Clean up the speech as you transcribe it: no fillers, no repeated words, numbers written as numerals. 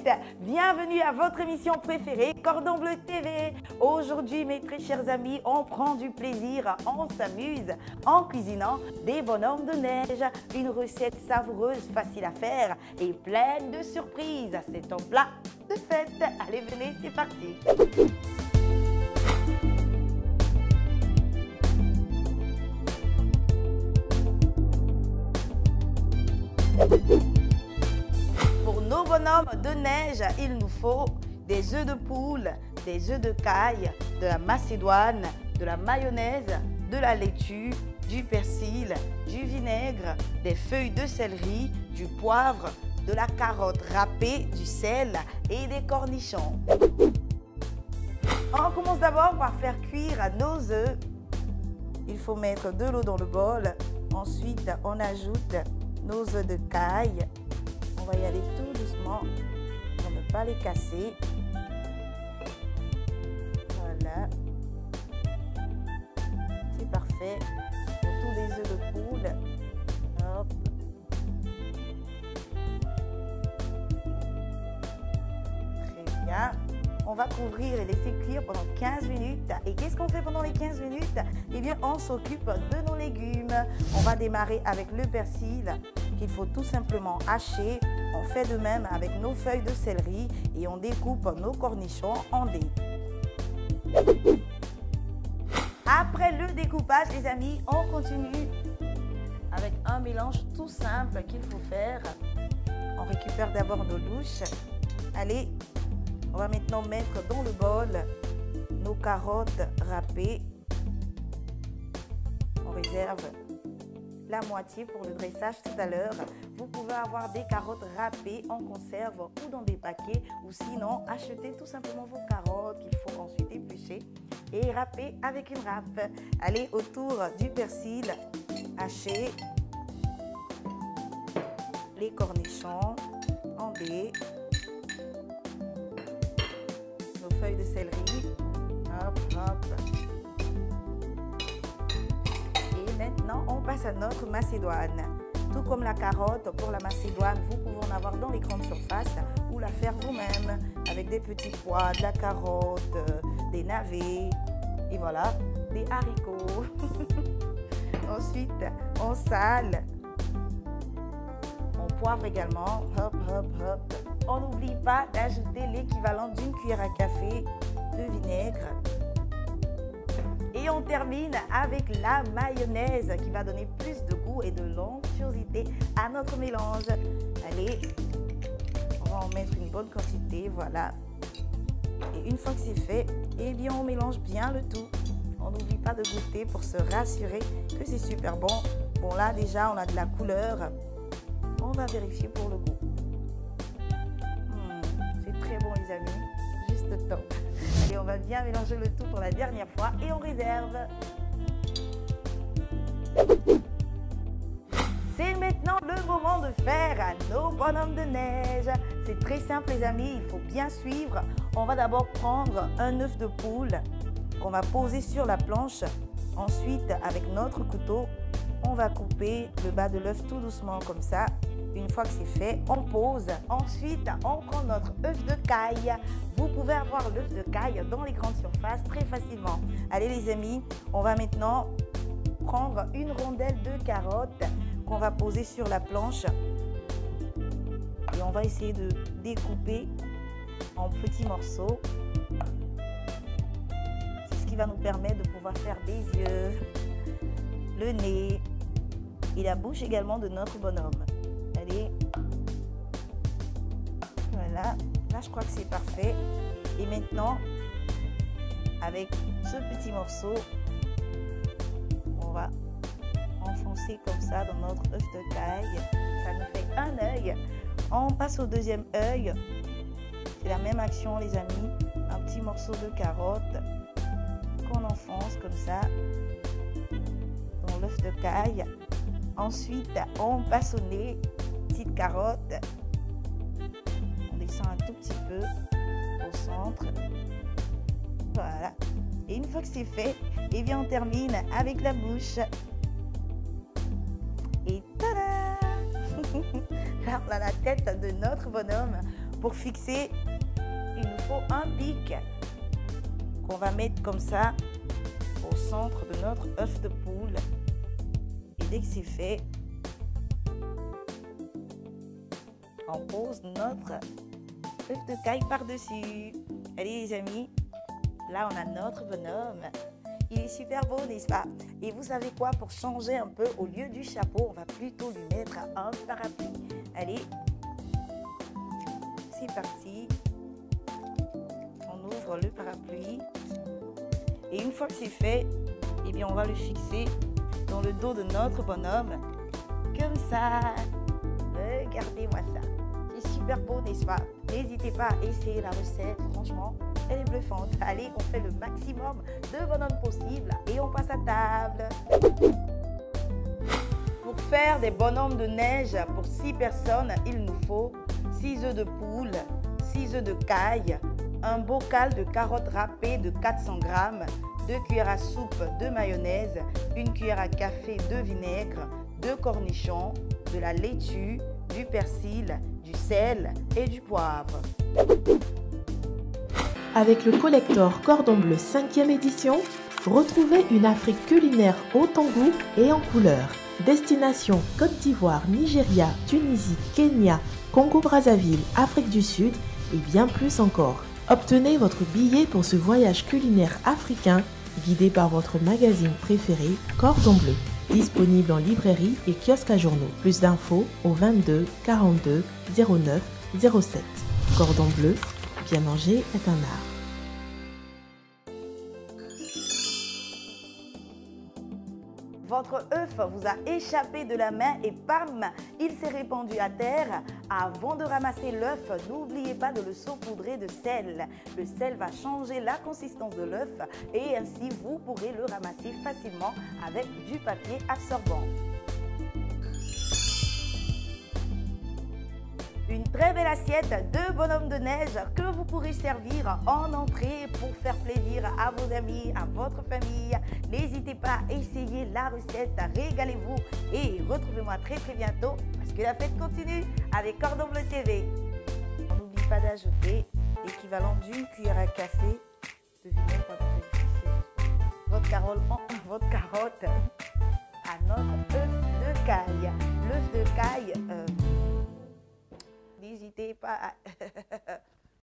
suite, bienvenue à votre émission préférée, Cordon Bleu TV. Aujourd'hui, mes très chers amis, on prend du plaisir, on s'amuse en cuisinant des bonhommes de neige. Une recette savoureuse, facile à faire et pleine de surprises. C'est un plat de fête. Allez, venez, c'est parti. Pour nos bonhommes de neige, il nous faut des œufs de poule, des œufs de caille, de la macédoine, de la mayonnaise, de la laitue, du persil, du vinaigre, des feuilles de céleri, du poivre, de la carotte râpée, du sel et des cornichons. On commence d'abord par faire cuire nos œufs. Il faut mettre de l'eau dans le bol. Ensuite, on ajoute nos œufs de caille. On va y aller tout doucement pour ne pas les casser. Voilà. C'est parfait. Autour des œufs de poule. Hop. Très bien. On va couvrir et laisser cuire pendant 15 minutes. Et qu'est-ce qu'on fait pendant les 15 minutes? Eh bien, on s'occupe de nos légumes. On va démarrer avec le persil qu'il faut tout simplement hacher. On fait de même avec nos feuilles de céleri et on découpe nos cornichons en dés. Après le découpage, les amis, on continue avec un mélange tout simple qu'il faut faire. On récupère d'abord nos louches. Allez, on va maintenant mettre dans le bol nos carottes râpées. On réserve la moitié pour le dressage tout à l'heure. Vous pouvez avoir des carottes râpées en conserve ou dans des paquets, ou sinon achetez tout simplement vos carottes qu'il faut ensuite éplucher et râper avec une râpe. Allez, autour du persil haché, les cornichons en dés, nos feuilles de céleri, hop, hop. Maintenant, on passe à notre macédoine. Tout comme la carotte, pour la macédoine, vous pouvez en avoir dans les grandes surfaces ou la faire vous-même avec des petits pois, de la carotte, des navets et voilà, des haricots. Ensuite, on sale, on poivre également, hop, hop, hop. On n'oublie pas d'ajouter l'équivalent d'une cuillère à café de vinaigre. Et on termine avec la mayonnaise qui va donner plus de goût et de l'onctuosité à notre mélange. Allez, on va en mettre une bonne quantité, voilà. Et une fois que c'est fait, eh bien on mélange bien le tout. On n'oublie pas de goûter pour se rassurer que c'est super bon. Bon là déjà on a de la couleur. On va vérifier pour le goût. C'est très bon les amis, juste top. Et on va bien mélanger le tout pour la dernière fois et on réserve. C'est maintenant le moment de faire nos bonhommes de neige. C'est très simple les amis, il faut bien suivre. On va d'abord prendre un œuf de poule qu'on va poser sur la planche. Ensuite, avec notre couteau, on va couper le bas de l'œuf tout doucement comme ça. Une fois que c'est fait, on pose. Ensuite, on prend notre œuf de caille. Vous pouvez avoir l'œuf de caille dans les grandes surfaces très facilement. Allez les amis, on va maintenant prendre une rondelle de carotte qu'on va poser sur la planche. Et on va essayer de découper en petits morceaux. C'est ce qui va nous permettre de pouvoir faire des yeux, le nez et la bouche également de notre bonhomme. Allez, voilà, là je crois que c'est parfait. Et maintenant, avec ce petit morceau, on va enfoncer comme ça dans notre œuf de caille. Ça nous fait un œil. On passe au deuxième œil. C'est la même action les amis. Un petit morceau de carotte qu'on enfonce comme ça dans l'œuf de caille. Ensuite, on passe au nez. Petite carotte, on descend un tout petit peu au centre, voilà, et une fois que c'est fait, et bien on termine avec la bouche et tada. Là on a la tête de notre bonhomme. Pour fixer, il nous faut un pic qu'on va mettre comme ça au centre de notre œuf de poule. Et dès que c'est fait, on pose notre œuf de caille par-dessus. Allez les amis, là on a notre bonhomme. Il est super beau, n'est-ce pas? Et vous savez quoi? Pour changer un peu, au lieu du chapeau, on va plutôt lui mettre un parapluie. Allez, c'est parti. On ouvre le parapluie. Et une fois que c'est fait, eh bien on va le fixer dans le dos de notre bonhomme. Comme ça. Regardez-moi ça. C'est super beau, n'est-ce pas? N'hésitez pas à essayer la recette. Franchement, elle est bluffante. Allez, on fait le maximum de bonhommes possible et on passe à table. Pour faire des bonhommes de neige pour 6 personnes, il nous faut 6 œufs de poule, 6 œufs de caille, un bocal de carottes râpées de 400 g, 2 cuillères à soupe de mayonnaise, 1 cuillère à café de vinaigre, 2 cornichons, de la laitue, du persil, du sel et du poivre. Avec le collector Cordon Bleu 5e édition, retrouvez une Afrique culinaire haute en goût et en couleur. Destination Côte d'Ivoire, Nigeria, Tunisie, Kenya, Congo-Brazzaville, Afrique du Sud et bien plus encore. Obtenez votre billet pour ce voyage culinaire africain guidé par votre magazine préféré Cordon Bleu. Disponible en librairie et kiosque à journaux. Plus d'infos au 22 42 09 07. Cordon Bleu, bien manger est un art. Votre œuf vous a échappé de la main et bam, il s'est répandu à terre. Avant de ramasser l'œuf, n'oubliez pas de le saupoudrer de sel. Le sel va changer la consistance de l'œuf et ainsi vous pourrez le ramasser facilement avec du papier absorbant. Une très belle assiette de bonhomme de neige que vous pourrez servir en entrée pour faire plaisir à vos amis, à votre famille. N'hésitez pas à essayer la recette, régalez-vous et retrouvez-moi très bientôt parce que la fête continue avec Cordon Bleu TV. On n'oublie pas d'ajouter l'équivalent d'une cuillère à café de vinaigre votre carotte à notre œuf de caille. L'œuf de caille, n'hésitez pas à